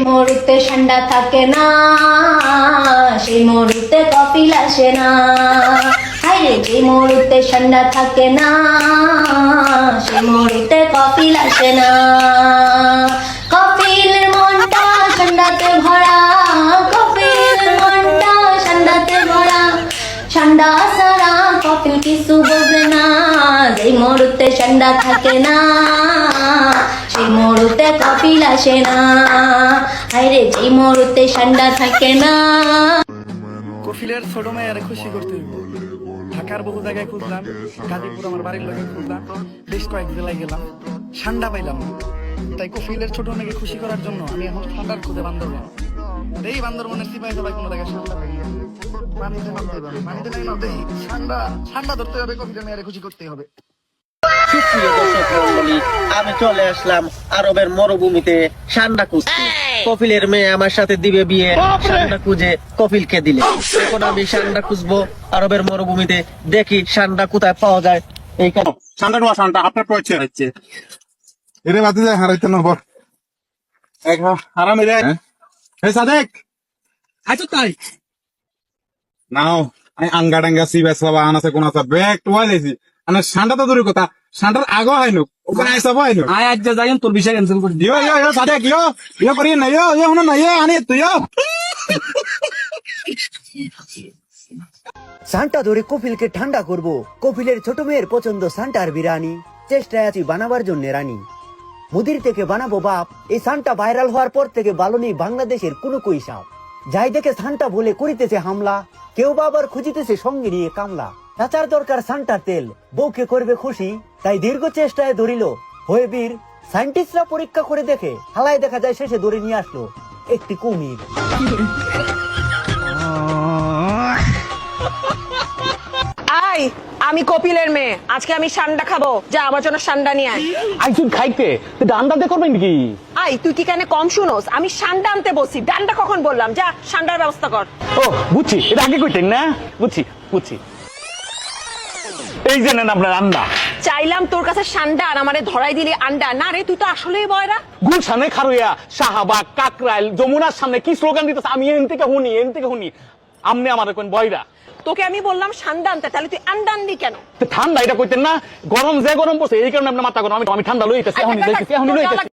মুহূর্তে ঠান্ডা থাকে না, সেই মুহূর্তে কফিল আসে না। হায়রে যে মুহূর্তে ঠান্ডা থাকে না, সেই মুহূর্তে কফিল আসে না। কফিলের মনটা ঠান্ডাতে ভরা, কফিলের মনটা ঠান্ডাতে ভরা। ঠান্ডা সারা কফিল কিছু বোঝে না, যে মুহূর্তে ঠান্ডা থাকে না, সেই মুহূর্তে কফিল আসে না। হায়রে যে মুহূর্তে ঠান্ডা থাকে না। কফিলের ছোট মেয়ের খুশি করতে হইব। ঢাকার বহু জায়গায় খুঁজলাম, গাজীপুর আমার বাড়ির লোকে খুঁজলাম, বেশ কয়েক জেলায় গেলাম, ঠান্ডা পাইলাম না। তাই কফিলের ছোট মেয়েকে খুশি করার জন্য আমি এখন ঠান্ডার খুঁজে বান্দরবন। এই বান্দরবনের সিপাহী সবাই কোনো জায়গায় ঠান্ডা পাই না, পানিতে নামতে পারে, পানিতে নাই নামতেই ঠান্ডা ঠান্ডা ধরতে হবে, কফিলের মেয়ের খুশি করতে হবে। সুপ্রিয় দর্শক মন্ডলী, আমি চলে আসলাম আরবের মরুভূমিতে ঠান্ডা খুঁজতে। কফিলের মেয়ে আমার সাথে দিবে বিয়ে, ঠান্ডা খুঁজে কফিলকে দিলে। এখন আমি ঠান্ডা খুঁজবো আরবের মরুভূমিতে, দেখি ঠান্ডা কোথায় পাওয়া যায়। এইখানে ঠান্ডা আপনার পয়সা হচ্ছে এরে বাতি যায় হারাইতে নবর এক হারামি রে। হে সাদেক আচ্ছা তাই নাও আমি আঙ্গা ডাঙ্গা সিবাস বাবা আনাসে কোন আছে ব্যাগ টুয়াই লেছি আনা ঠান্ডা তো দূরের কথা, ঠান্ডার আগো হয়নো ওখানে আইসা হয়নো আয় আজ যা যাইন তোর বিষয় ক্যান্সেল করে দিও। ইয়ো সাদেক ইয়ো করি না ইয়ো হুন না ইয়ো আনি তুই সান্টা ধরে কফিলকে ঠান্ডা করব। কফিলের ছোট মেয়ের পছন্দ সান্টার বিরিয়ানি, চেষ্টায় আছি বানাবার জন্য রানী। মুদির থেকে বানাবো বাপ। এই সান্টা ভাইরাল হওয়ার পর থেকে ভালো নেই বাংলাদেশের কোনো কৈশাব। যাই দেখে সান্টা বলে করিতেছে হামলা, কেউ বা আবার খুঁজিতেছে সঙ্গে নিয়ে কামলা। চাচার দরকার সান্টার তেল, বউকে করবে খুশি, তাই দীর্ঘ চেষ্টায় ধরিল হয়ে বীর। সায়েন্টিস্টরা পরীক্ষা করে দেখে হালায় দেখা যায় শেষে ধরে নিয়ে আসলো একটি কুমির। আই আমি কপিলের মেয়ে, আজকে আমি সান্ডা খাবো, যা আমার জন্য সান্ডা নিয়ে আয়। আইসুন খাইতে ডান্ডা দিয়ে করবেন কি? আই তুই কি কেন কম শুনোস? আমি সান্ডা আনতে বসি, ডান্ডা কখন বললাম? যা সান্ডার ব্যবস্থা কর। ও বুঝছি, এটা আগে কইতেন না? বুঝছি এই যে নেন আপনার আন্ডা। চাইলাম তোর কাছে সান্ডা আর আমারে ধরাই দিলি আন্ডা। না রে, তুই তো আসলেই বয়রা। গুলশানে খারুইয়া শাহবাগ কাকরাইল যমুনার সামনে কি স্লোগান দিতেছে আমি এন থেকে শুনি আমনে আমার কোন বয়রা। তোকে আমি বললাম সান্ডা আনতে, তাহলে তুই আন্ডা আনলি কেন? ঠান্ডা এটা কইতেন না, গরম পড়ছে এই কারণে আপনার মাথা গরম। আমি ঠান্ডা লইতেছি, এখন লইতেছি।